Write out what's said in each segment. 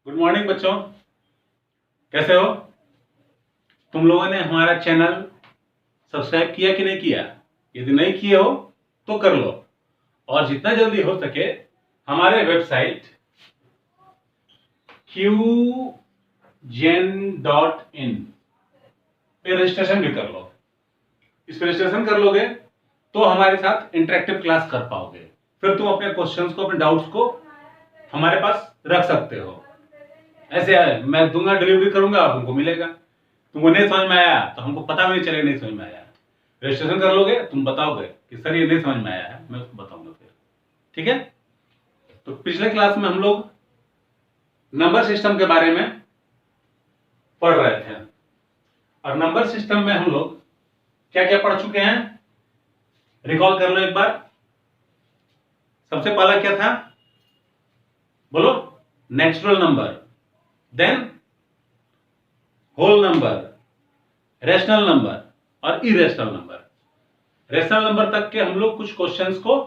Good morning बच्चों, कैसे हो? तुम लोगों ने हमारा चैनल सब्सक्राइब किया कि नहीं किया? यदि नहीं किए हो तो कर लो और जितना जल्दी हो सके हमारे वेबसाइट qgen.in पे रजिस्ट्रेशन भी कर लो। इस पे रजिस्ट्रेशन कर लोगे तो हमारे साथ इंटरेक्टिव क्लास कर पाओगे। फिर तुम अपने क्वेश्चंस को, अपने डाउट्स को हमारे पास रख सकते हो। ऐसे है, मैं दूंगा, डिलीवरी करूंगा, तुमको मिलेगा। तुमको नहीं समझ में आया तो हमको पता भी नहीं चलेगा नहीं समझ में आया। रजिस्ट्रेशन कर लोगे, तुम बताओगे कि सर ये नहीं समझ में आया है, मैं उसको बताऊंगा फिर। ठीक है? तो पिछले क्लास में हम लोग नंबर सिस्टम के बारे में पढ़ रहे थे और नंबर सिस्टम में हम लोग क्या क्या पढ़ चुके हैं, रिकॉल कर लो एक बार। सबसे पहला क्या था? बोलो। Natural number, then whole number, rational number और इरेशनल नंबर। रेशनल नंबर तक के हम लोग कुछ क्वेश्चंस को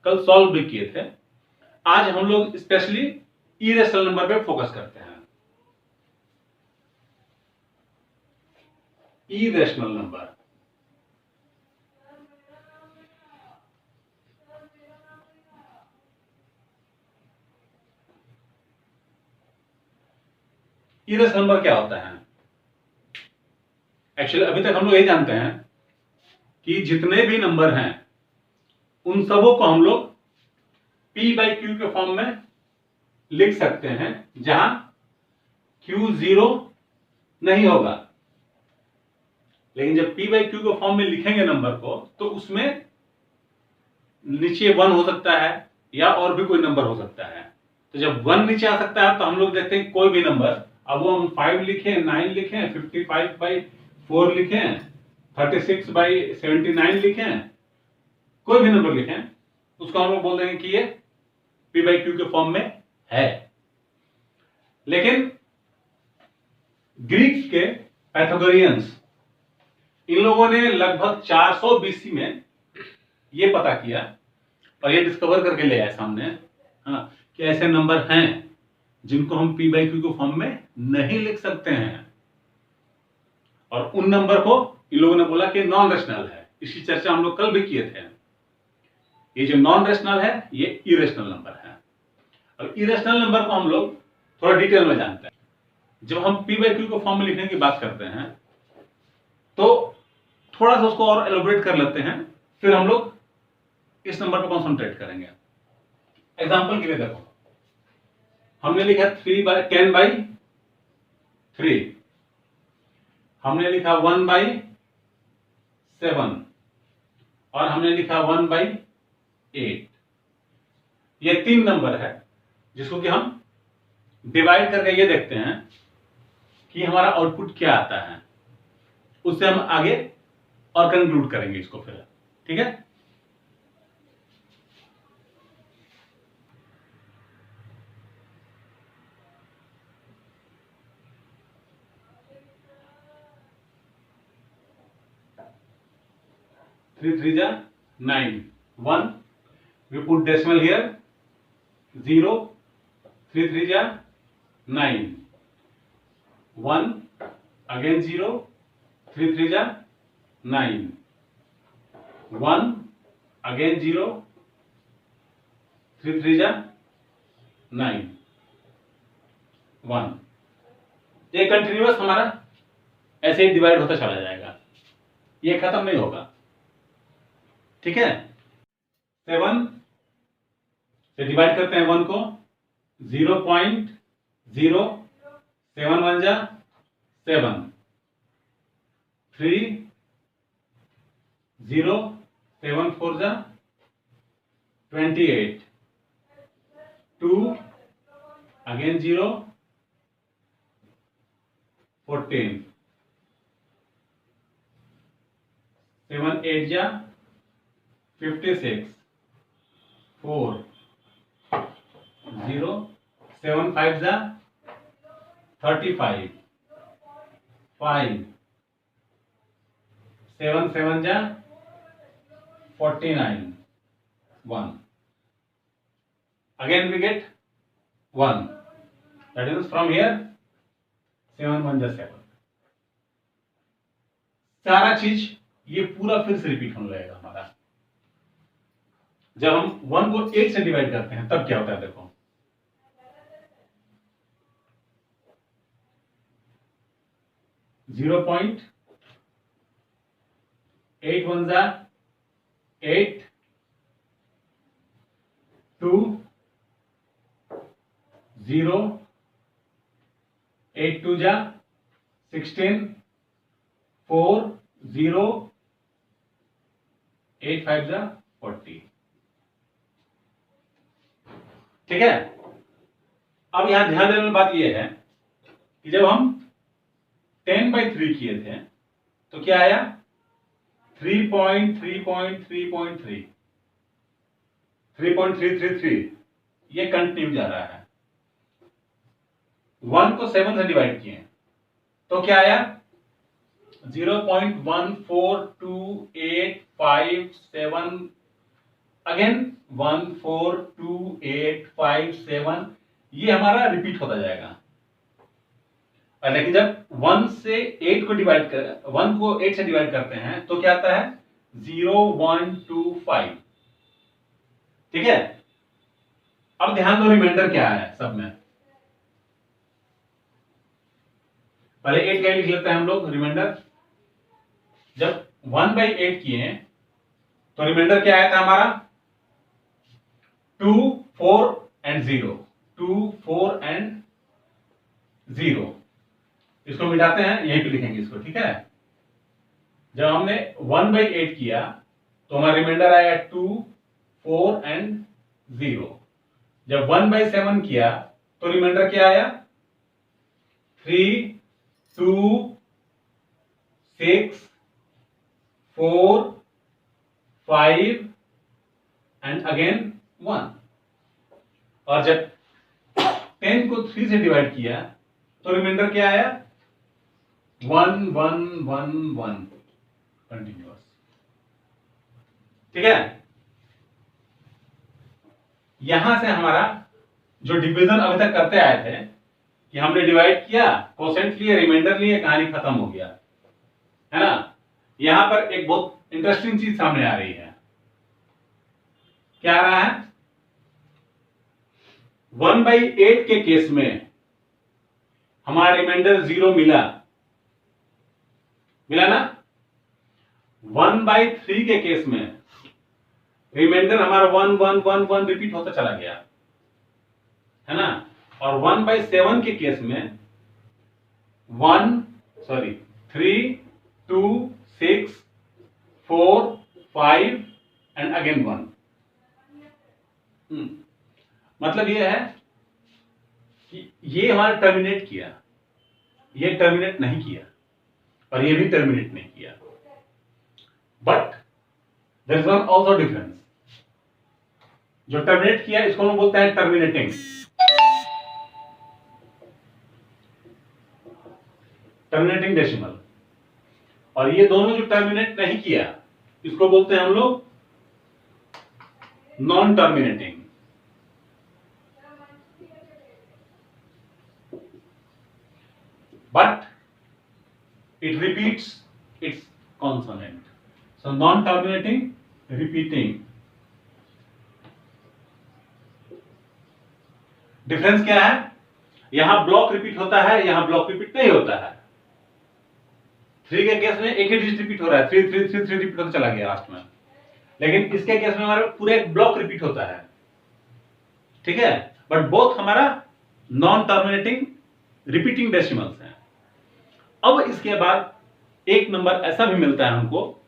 कल सॉल्व भी किए थे। आज हम लोग स्पेशली इरेशनल नंबर पे फोकस करते हैं। इरेशनल नंबर, इरेशनल नंबर क्या होता है? एक्चुअली अभी तक हम लोग यही जानते हैं कि जितने भी नंबर हैं उन सबों को हम लोग p बाई क्यू के फॉर्म में लिख सकते हैं, जहां q जीरो नहीं होगा। लेकिन जब p बाई क्यू के फॉर्म में लिखेंगे नंबर को तो उसमें नीचे 1 हो सकता है या और भी कोई नंबर हो सकता है। तो जब 1 नीचे आ सकता है तो हम लोग देखते हैं कोई भी नंबर, अब वो हम 5 लिखें, 9 लिखें, 55 बाई 4 लिखें, 36 बाई 79 लिखें, कोई भी नंबर लिखें, उसको हम लोग बोल देंगे कि ये p बाई क्यू के फॉर्म में है। लेकिन ग्रीक के पैथागोरियंस, इन लोगों ने लगभग 400 बीसी में ये पता किया और ये डिस्कवर करके ले आए सामने, हाँ, कि ऐसे नंबर हैं जिनको हम p बाई क्यू के फॉर्म में नहीं लिख सकते हैं। और उन नंबर को इन लोगों ने बोला कि नॉन रेशनल है। इसकी चर्चा हम लोग कल भी किए थे। ये जो नॉन रेशनल है ये इरेशनल नंबर है। और इरेशनल नंबर को हम लोग थोड़ा डिटेल में जानते हैं। जब हम p बाई क्यू के फॉर्म में लिखने की बात करते हैं तो थोड़ा सा उसको और एलोबरेट कर लेते हैं, फिर हम लोग इस नंबर पर कॉन्सेंट्रेट करेंगे। एग्जांपल के लिए देखो, हमने लिखा 10 बाई 3, हमने लिखा 1 बाई 7 और हमने लिखा 1 बाई 8। ये 3 नंबर है जिसको कि हम डिवाइड करके ये देखते हैं कि हमारा आउटपुट क्या आता है। उससे हम आगे और कंक्लूड करेंगे इसको फिर। ठीक है? थ्री थ्री जा 9, 1, we put decimal here, 0, 3 3 जा 9, 1, again 0, 3 3 जा 9, 1, again 0, 3 3 जा 9, 1। ये कंटिन्यूअस हमारा ऐसे ही डिवाइड होता चला जाएगा, ये खत्म नहीं होगा। ठीक है? 7 से डिवाइड करते हैं 1 को, 0.0, 7 1 जा 7, 3, 0, 7 4 जा 28, 2, again 0, 14, 7 8 जा 56, 4, 0, 7 5 जा 35, 5, 7 7 जा 49, 1। Again we get 1, that is from here 7 1 जा 7। सारा चीज ये पूरा फिर से रिपीट होने लगेगा हमारा। जब हम 1 को 8 से डिवाइड करते हैं तब क्या होता है, देखो 0.8 1 जा 8, 2 0, 8 2 जा 16, 4 0, 8 5 जा 40। ठीक है। अब यहां ध्यान देने वाली बात यह है कि जब हम 10/3 किए थे तो क्या आया 3.3.3.3, 3.333, ये कंटिन्यू जा रहा है। 1 को 7 से डिवाइड किए तो क्या आया 0.142857, अगेन 142857, ये हमारा रिपीट होता जाएगा। और लेकिन जब 1 से 8 को डिवाइड कर 1 को 8 से डिवाइड करते हैं तो क्या आता है 0125। ठीक है। अब ध्यान दो रिमाइंडर क्या है सब में। पहले 8 का लिख लेते हैं हम लोग रिमाइंडर। जब 1/8 किए तो रिमाइंडर क्या आया था हमारा 2 4 एंड 0, 2 4 एंड 0। इसको मिटाते हैं, यहीं पे लिखेंगे इसको। ठीक है। जब हमने 1/8 किया तो हमारा रिमाइंडर आया 2 4 एंड 0। जब 1/7 किया तो रिमाइंडर क्या आया 3 2 6 4 5 एंड अगेन 1। और जब 10 को 3 से डिवाइड किया तो रिमाइंडर क्या आया 1 1 1 1 कंटिन्यूअस। ठीक है। यहां से हमारा जो डिवीजन अभी तक करते आए थे कि हमने डिवाइड किया, कोसेंट लिए, रिमाइंडर लिए, कहानी खत्म हो गया, है ना। यहां पर एक बहुत इंटरेस्टिंग चीज सामने आ रही है। क्या आ रहा है 1/8 के केस में हमारा रिमाइंडर 0 मिला ना। 1/3 के केस में रिमाइंडर हमारा 1 1 1 1 रिपीट होता चला गया, है ना। और 1/7 के केस में 3 2 6 4 5 एंड अगेन 1। मतलब यह है कि ये हमारा टर्मिनेट किया, ये टर्मिनेट नहीं किया और ये भी टर्मिनेट नहीं किया। But there is one also difference. जो टर्मिनेट किया इसको हम बोलते हैं टर्मिनेटिंग। Terminating decimal. और ये दोनों जो टर्मिनेट नहीं किया इसको बोलते हैं हम लोग non terminating. But it repeats its consonant. So non-terminating, repeating. Difference क्या है? यहां ब्लॉक रिपीट होता है, यहां ब्लॉक रिपीट नहीं होता है। 3 के केस में एक ही डिजिट रिपीट हो रहा है, 3 3 3 3 रिपीट होता चला गया लास्ट में। लेकिन इसके केस में हमारा पूरा एक ब्लॉक रिपीट होता है। ठीक है। बट बोथ हमारा नॉन टर्मिनेटिंग रिपीटिंग डेसिमल्स हैं। अब इसके बाद एक नंबर ऐसा भी मिलता है हमको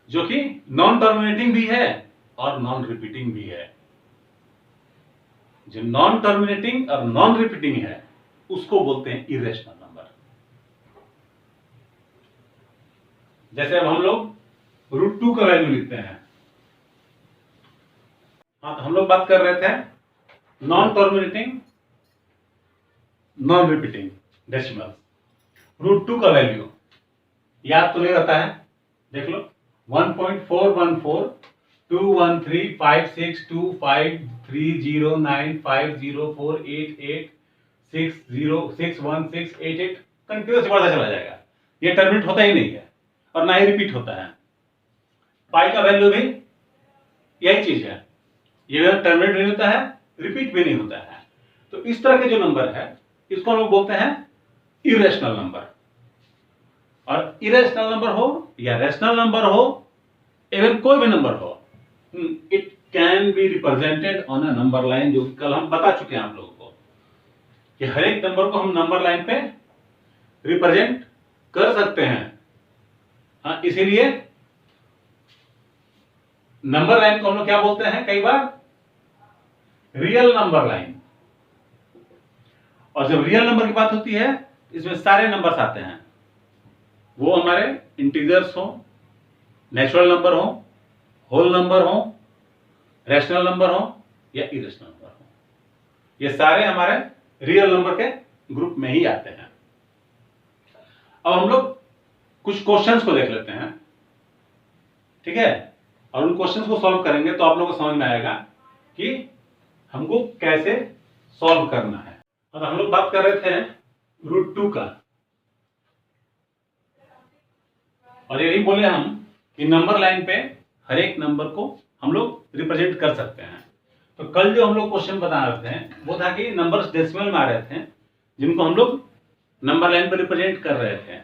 जो कि नॉन टर्मिनेटिंग भी है और नॉन रिपीटिंग भी है। जो नॉन टर्मिनेटिंग और नॉन रिपीटिंग है उसको बोलते हैं इरेशनल नंबर। जैसे अब हम लोग √2 का वैल्यू लिखते हैं। हाँ, तो हम लोग बात कर रहे थे non terminating non repeating decimals. √2 का वैल्यू याद तो नहीं रहता है, देख लो 1.414 213562530950488 6061688 कंटिन्यूस बढ़ता चला जाएगा, ये टर्मिनेट होता ही नहीं है और ना ही रिपीट होता है। पाई का वैल्यू भी यही चीज है, ये टर्मिनेट नहीं होता है, रिपीट भी नहीं होता है। तो इस तरह के जो नंबर है इसको हम लोग बोलते हैं इरेशनल नंबर। और इरेशनल नंबर हो या रैशनल नंबर हो, इवन कोई भी नंबर हो, it can be represented on a number line, जो कल हम बता चुके हैं आप लोगों को कि हर एक नंबर को हम नंबर लाइन पे रिप्रेजेंट कर सकते हैं। हाँ, इसीलिए नंबर लाइन को हम लोग क्या बोलते हैं कई बार, रियल नंबर लाइन। और जब रियल नंबर की बात होती है इसमें सारे नंबर्स आते हैं, वो हमारे इंटीजर्स हो, नेचुरल नंबर हो, होल नंबर हो, रैशनल नंबर हो या इरेशनल नंबर हो, ये सारे हमारे रियल नंबर के ग्रुप में ही आते हैं। अब हम लोग कुछ क्वेश्चंस को देख लेते हैं, ठीक है, और उन क्वेश्चंस को सॉल्व करेंगे तो आप लोगों को समझ में आएगा कि हमको कैसे सॉल्व करना है। अब हम लोग बात कर रहे थे √2 का, और यही बोले हम कि नंबर लाइन पे हर एक नंबर को हम लोग रिप्रेजेंट कर सकते हैं। तो कल जो हम लोग क्वेश्चन बता रहे थे वो था कि नंबर्स डेसिमल में आ रहे थे जिनको हम लोग नंबर लाइन पर रिप्रेजेंट कर रहे थे।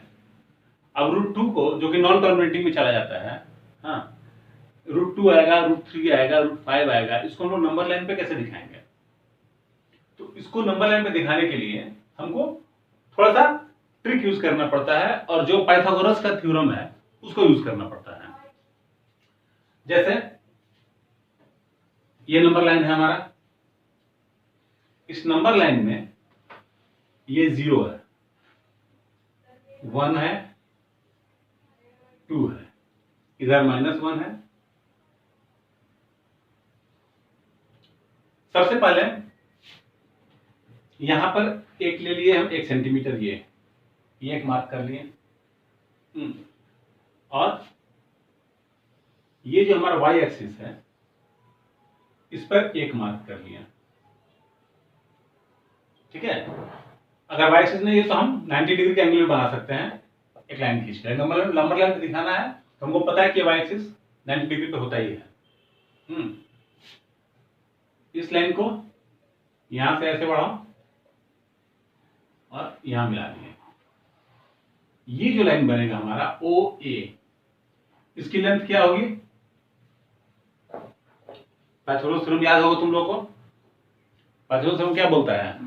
अब √2 को, जो कि नॉन टर्मिनेटिंग में चला जाता है, हाँ, √2 आएगा, √3 आएगा, √5 आएगा, इसको हम लोग नंबर लाइन पे कैसे दिखाएंगे? तो इसको नंबर लाइन पे दिखाने के लिए हमको थोड़ा सा ट्रिक यूज करना पड़ता है, और जो पाइथागोरस का थ्योरम है उसको यूज करना पड़ता है। जैसे ये नंबर लाइन है हमारा, इस नंबर लाइन में ये 0 है, 1 है, 2 है, इधर -1 है। सबसे पहले यहां पर एक ले लिए हम 1 सेंटीमीटर, ये एक मार्क कर लिए, और ये जो हमारा y एक्सिस है इस पर 1 मार्क कर लिया, ठीक है। अगर y एक्सिस नहीं है तो हम 90 डिग्री के एंगल में बना सकते हैं, एक लाइन खींच ले। नंबर लाइन पे दिखाना है तो हमको पता है कि y एक्सिस 90 डिग्री पे होता ही है। इस लाइन को यहां से ऐसे बढ़ाओ और यहां मिला दिए, ये जो लाइन बनेगा हमारा OA, इसकी लेंथ क्या होगी? पाइथागोरस थ्योरम याद होगा तुम लोगों को। पाइथागोरस थ्योरम क्या बोलता है?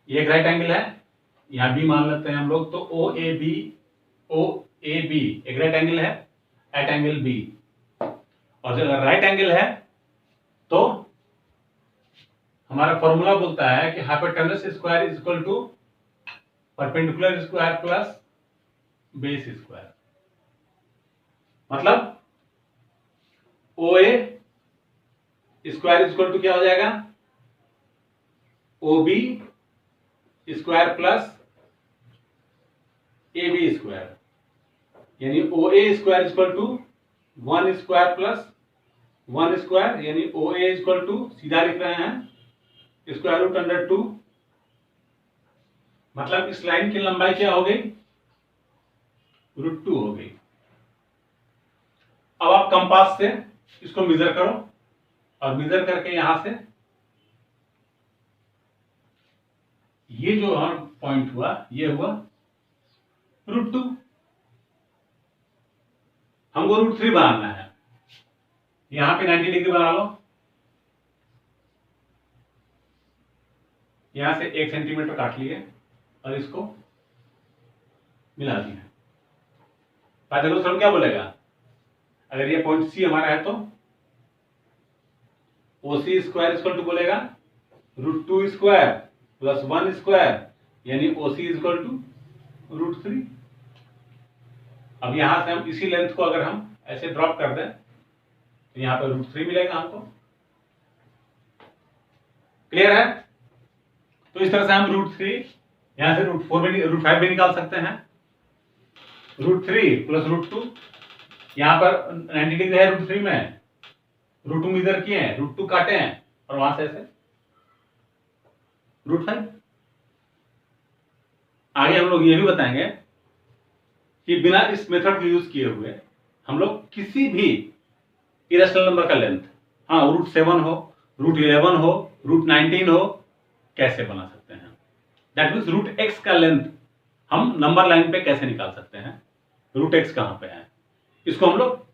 ये एक राइट एंगल है, यहां भी मान लेते हैं हम लोग, तो OAB एक राइट एंगल है एट एंगल B, और जब राइट एंगल है तो हमारा फॉर्मूला बोलता है कि hypotenuse square is equal to perpendicular square plus base square. मतलब OA square is equal to क्या हो जाएगा? OB square plus AB square, यानी OA square is equal to 1 square plus 1 square, यानी OA इज इक्वल टू, सीधा लिख रहे हैं, √2। मतलब इस लाइन की लंबाई क्या हो गई? √2 हो गई। अब आप कंपास से इसको मेजर करो, और मेजर करके यहां से ये जो पॉइंट हुआ ये हुआ √2। हमको √3 बनाना है, यहां पे 90 डिग्री बना लो, यहां से 1 सेंटीमीटर काट लिए और इसको मिला दिया। पाइथागोरस थ्योरम क्या बोलेगा? अगर ये पॉइंट C हमारा है तो OC स्क्वायर इक्वल टू बोलेगा √2 स्क्वायर प्लस 1 स्क्वायर, यानी OC इक्वल टू √3। अब यहां से हम इसी लेंथ को अगर हम ऐसे ड्रॉप कर दें तो यहां पर √3 मिलेगा हमको। क्लियर है? तो इस तरह से हम √3 यहां से √5 भी निकाल सकते हैं। √3 प्लस √2, यहां पर 90 डिग्री है √3 में, √2 इधर किए हैं, √2 काटे हैं और वहां से ऐसे √5, आगे हम लोग ये भी बताएंगे कि बिना इस मेथड को यूज किए हुए हम लोग किसी भी इरेशनल नंबर का लेंथ, हाँ √7 हो, √11 हो, √19 हो, कैसे बना सकते हैं। दैट मीन्स √x का लेंथ हम नंबर लाइन पे कैसे निकाल सकते हैं, √x कहां पे है, इसको हम लोग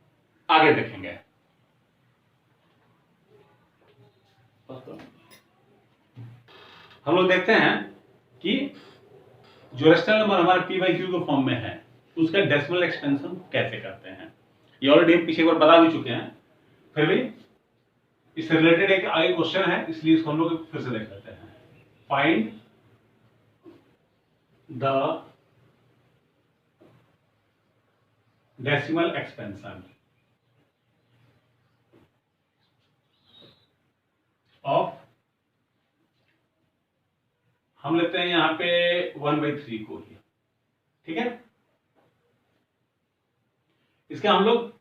आगे देखेंगे। हम लोग देखते हैं कि जो रेशनल नंबर हमारे p/q के फॉर्म में है उसका डेसिमल एक्सपेंशन कैसे करते हैं। ये ऑलरेडी हम पीछे एक बार बता भी चुके हैं, फिर भी इससे रिलेटेड एक आगे क्वेश्चन है, इसलिए इसको हम लोग फिर से देख लेते हैं। Find the decimal expansion of, हम लेते हैं यहां पे 1/3 को ही, ठीक है। इसका हम लोग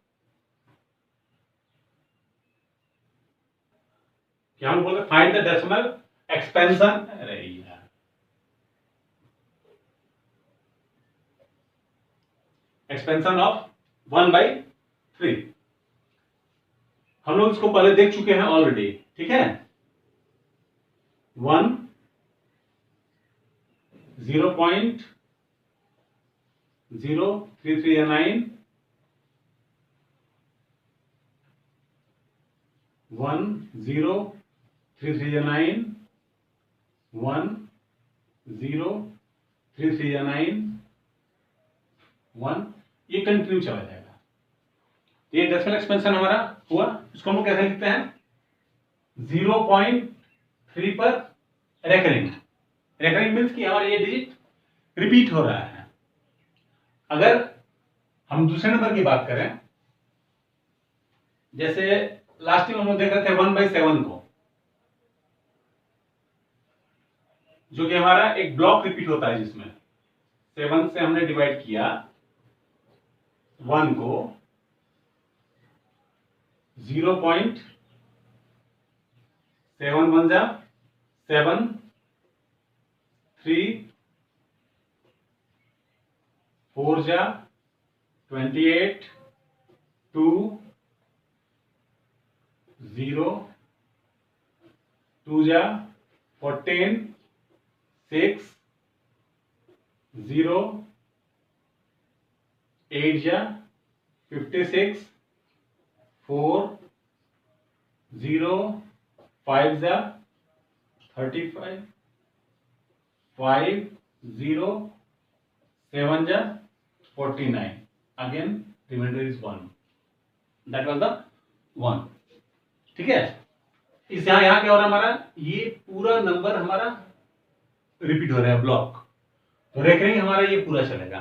क्या हम बोलते हैं, फाइंड द डेसिमल एक्सपेंशन, अरे यार एक्सपेंशन ऑफ 1/3। हम लोग इसको पहले देख चुके हैं ऑलरेडी, ठीक है। 1 0.0339 10339 10339 1, ये कंटिन्यू चला जाएगा। ये डेसिमल एक्सपेंशन हमारा हुआ। इसको हम लोग कैसे लिखते हैं, 0.3 पर रेकरिंग। रेकरिंग मीन्स कि हमारा ये डिजिट रिपीट हो रहा है। अगर हम दूसरे नंबर की बात करें, जैसे लास्ट टाइम हम लोग देख रहे थे 1/7 को, जो कि हमारा एक ब्लॉक रिपीट होता है, जिसमें 7 से हमने डिवाइड किया 1 को, 0.7 बन जा 7 3 4 जा 28 2 0 2 जा 14 6 0 8 जा 56 4 0 5 जा 35 5 0 7 जा 49, again remainder is 1, that was the 1, ठीक है। इस यहां क्या हो रहा है हमारा, ये पूरा नंबर हमारा रिपीट हो रहा है ब्लॉक, तो रेकरिंग हमारा ये पूरा चलेगा।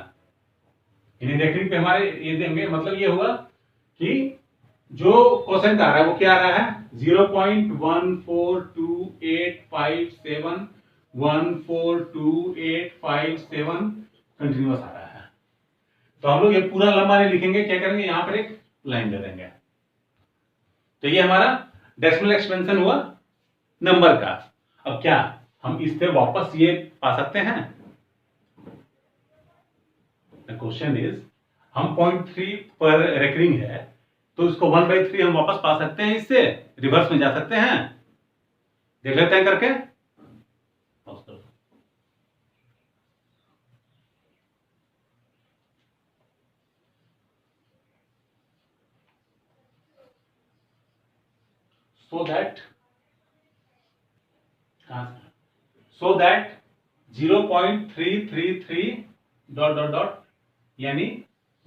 यानी रेकरिंग पे हमारे ये देंगे, मतलब ये हुआ कि जो क्वेश्चन आ रहा है वो क्या आ रहा है, 0.142857 14285 कंटिन्यूअस आ रहा है। तो हम लोग ये पूरा लंबा नहीं लिखेंगे, क्या करेंगे, यहां पर एक लाइन दे देंगे। तो ये हमारा डेसिमल एक्सपेंशन हुआ नंबर का। अब क्या हम इससे वापस ये पा सकते हैं, द क्वेश्चन इज, हम 0.3 पर रेकरिंग है, तो इसको 1/3 हम वापस पा सकते हैं, इससे रिवर्स में जा सकते हैं, देख लेते हैं करके। so that 0.333 dot dot dot यानी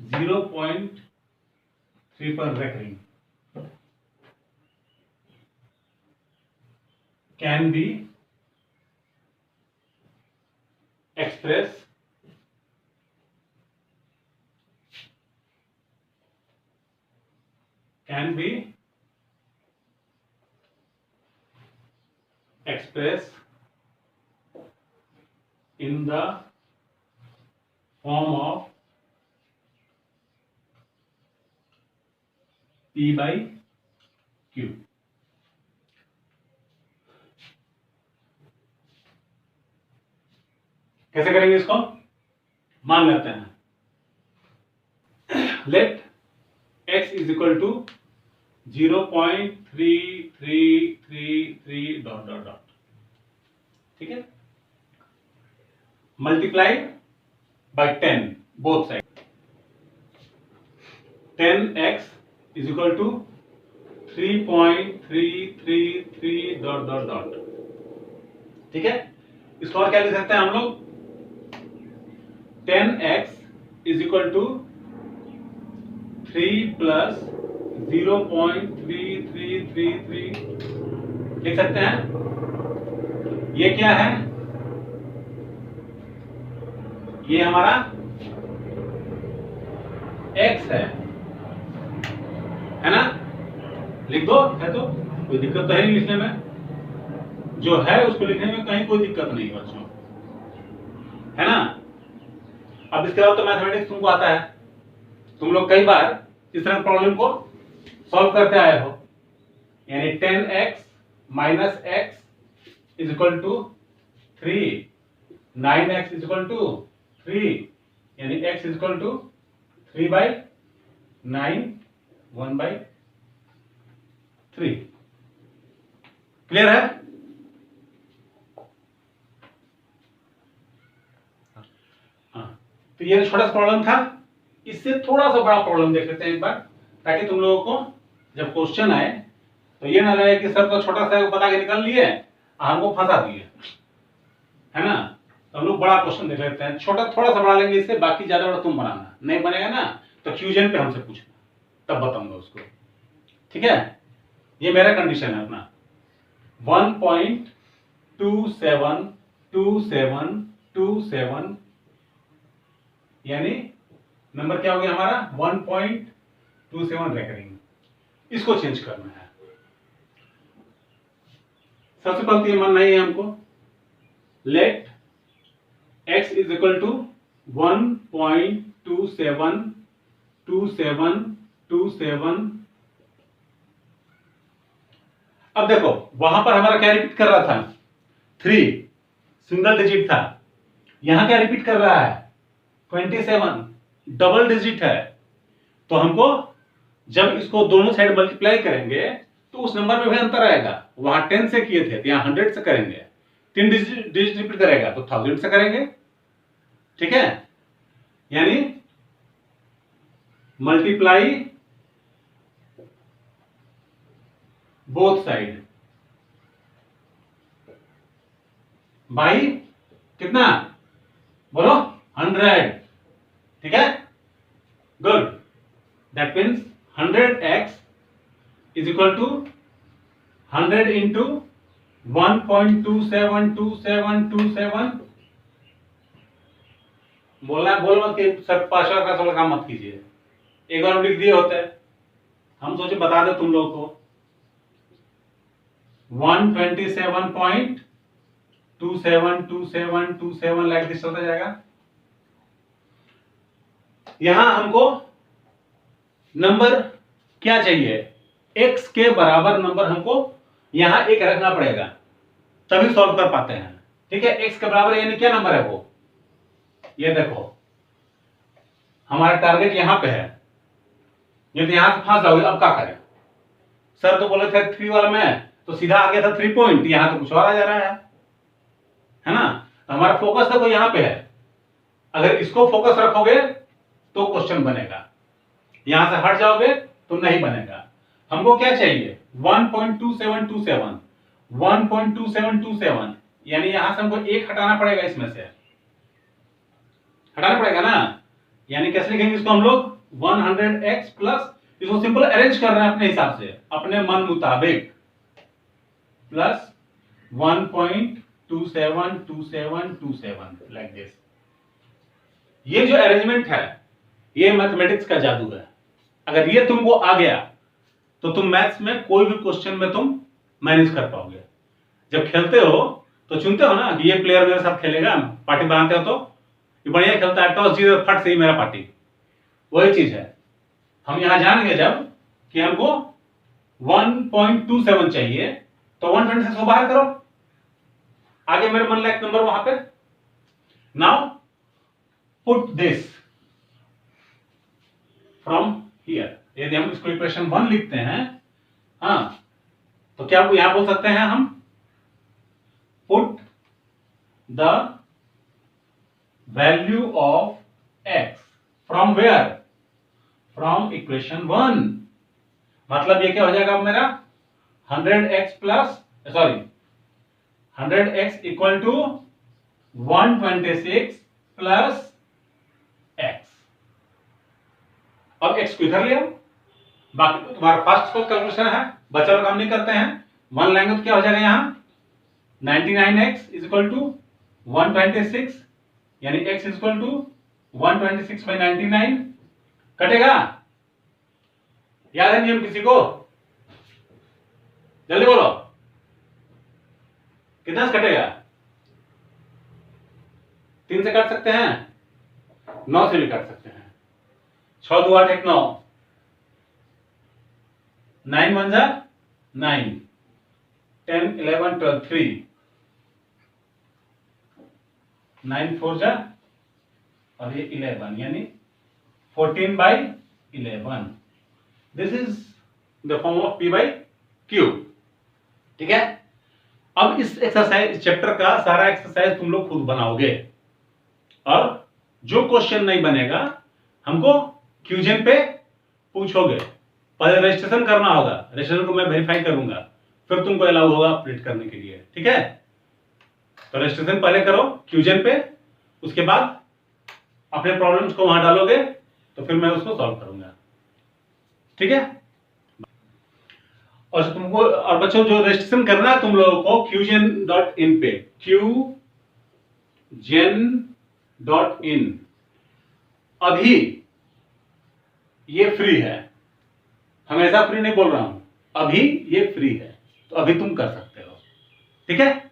0.3 पर recurring can be expressed in the form of P/Q। कैसे करेंगे इसको, मान लेते हैं let x is equal to 0.3333 dot dot dot, ठीक है, multiply by 10 both side. 10x is equal to 3.333 dot dot dot, ठीक है। इसको और क्या लिख सकते हैं हम लोग, 10x is equal to 3 plus 0.3333 लिख सकते हैं। ये क्या है, ये हमारा x है ना, लिख दो, है तो कोई दिक्कत तो है नहीं लिखने में, जो है उसको लिखने में कहीं कोई दिक्कत नहीं बच्चों, है ना। अब इसके बाद तो मैथमेटिक्स तुमको आता है, तुम लोग कई बार इस तरह प्रॉब्लम को सॉल्व करते आए हो, यानी 10x minus x is equal to 3, 9x is equal to 3, यानी x is equal to 3/9 1/3। Clear है? तो ये छोटा सा प्रॉब्लम था, इससे थोड़ा सा बड़ा प्रॉब्लम देख लेते हैं एक बार, ताकि तुम लोगों को जब क्वेश्चन आए तो ये ना लगे कि सर तो छोटा सा बता के निकल लिए, हमको फंसा दिए, है ना। तो हम लोग बड़ा क्वेश्चन देख लेते हैं, छोटा थोड़ा सा बना लेंगे इससे, बाकी ज्यादा बड़ा तुम बनाना, नहीं बनेगा ना तो क्यूजन पे हमसे पूछना, तब बताऊंगा उसको, ठीक है। ये मेरा कंडीशन है अपना 1.272727, यानी नंबर क्या हो गया हमारा 1.27 रेकरिंग, इसको चेंज करना है। सबसे पहले तो ये मानना ही है हमको, let x is equal to 1.272727। अब देखो वहां पर हमारा क्या रिपीट कर रहा था, 3 सिंगल डिजिट था, यहां क्या रिपीट कर रहा है 27 डबल डिजिट है। तो हमको जब इसको दोनों साइड मल्टीप्लाई करेंगे तो उस नंबर में भी अंतर आएगा, वहां 10 से किए थे तो यहां 100 से करेंगे, 3 डिजिट रिपीट करेगा तो 1000 से करेंगे, ठीक है। यानी मल्टीप्लाई बोथ साइड बाई कितना बोलो 100, ठीक है, good. That means 100x is equal to 100 into 1.272727। बोलना बोल मत कि सर 5 का थोड़ा काम मत कीजिए, एक बार लिख दिए होते हैं, हम सोचे बता दो तुम लोगों को 127.272727 लाइक दिस चलता जाएगा। यहां हमको नंबर क्या चाहिए, x के बराबर नंबर हमको यहां एक रखना पड़ेगा, तभी सॉल्व कर पाते हैं, ठीक है। x के बराबर यानी क्या नंबर है वो, ये देखो हमारा टारगेट यहां पे है, यदि यहां से फंस जाओगे अब क्या करें, सर तो बोले थे 3 वाला में तो सीधा आ गया था 3 पॉइंट, यहां तो कुछ और आ जा रहा है ना। तो हमारा फोकस देखो यहां पे है, अगर इसको फोकस रखोगे तो क्वेश्चन बनेगा, यहां से हट जाओगे तो नहीं बनेगा। हमको क्या चाहिए 1.2727 1.2727, यानी यहां से हमको एक हटाना पड़ेगा, इसमें से हटाना पड़ेगा ना, यानी कैसे लिखेंगे इसको हम लोग 100x प्लस, इसको सिंपल अरेंज कर रहे हैं अपने हिसाब से, अपने मन मुताबिक, प्लस 1.272727 लाइक दिस। ये जो अरेंजमेंट है ये मैथमेटिक्स का जादू है, अगर ये तुमको आ गया तो तुम मैथ्स में कोई भी क्वेश्चन में तुम मैनेज कर पाओगे। जब खेलते हो तो चुनते हो ना कि ये प्लेयर मेरे साथ खेलेगा, पार्टी बनाते हो तो ये बढ़िया खेलता है, टॉस जीत फट से ही मेरा पार्टी, वही चीज है। हम यहां जानेंगे जब कि हमको 1.27 चाहिए तो 126 को बाहर करो, आगे मेरे मन लायक नंबर वहां पे। Now put this from here. यदि हम इसको इक्वेशन 1 लिखते हैं, हाँ, तो क्या यहां बोल सकते हैं हम, put the value of x from where, from equation 1। मतलब ये क्या हो जाएगा मेरा 100x plus, sorry 100x equal to 126 plus x। अब x को इधर ले आओ, बाकी तो तुम्हारा फर्स्ट को कैलकुलेशन है, बचा हुआ काम नहीं करते हैं। 1 लाएंगे तो क्या हो जाएगा यहां 99x इज इक्वल टू 126, यानी x is equal to 126 by 99। कटेगा? याद है नियम किसी को? जल्दी बोलो, कितना से कटेगा? 3 से काट सकते हैं, 9 से भी काट सकते हैं। 6 2 8 1 9, 9 1 जा 9, 10 11 12 3, 9 4 जा और ये 11, यानी 14 by 11। This is the form of p by q। ठीक है, अब इस एक्सरसाइज, इस चैप्टर का सारा एक्सरसाइज तुम लोग खुद बनाओगे, और जो क्वेश्चन नहीं बनेगा हमको क्यूजन पे पूछोगे। पहले रजिस्ट्रेशन करना होगा, रजिस्ट्रेशन को मैं वेरीफाई करूंगा, फिर तुमको अलाउ होगा अपडेट करने के लिए। ठीक है, तो रजिस्ट्रेशन पहले करो क्यूजन पे, उसके बाद अपने प्रॉब्लम्स को वहां डालोगे तो फिर मैं उसको सॉल्व करूंगा। ठीक है, और तुमको, और बच्चों जो रजिस्ट्रेशन करना है तुम लोगों को qgen.in पे, qgen.in, अभी ये फ्री है, हमेशा फ्री नहीं बोल रहा हूं, अभी ये फ्री है, तो अभी तुम कर सकते हो। ठीक है।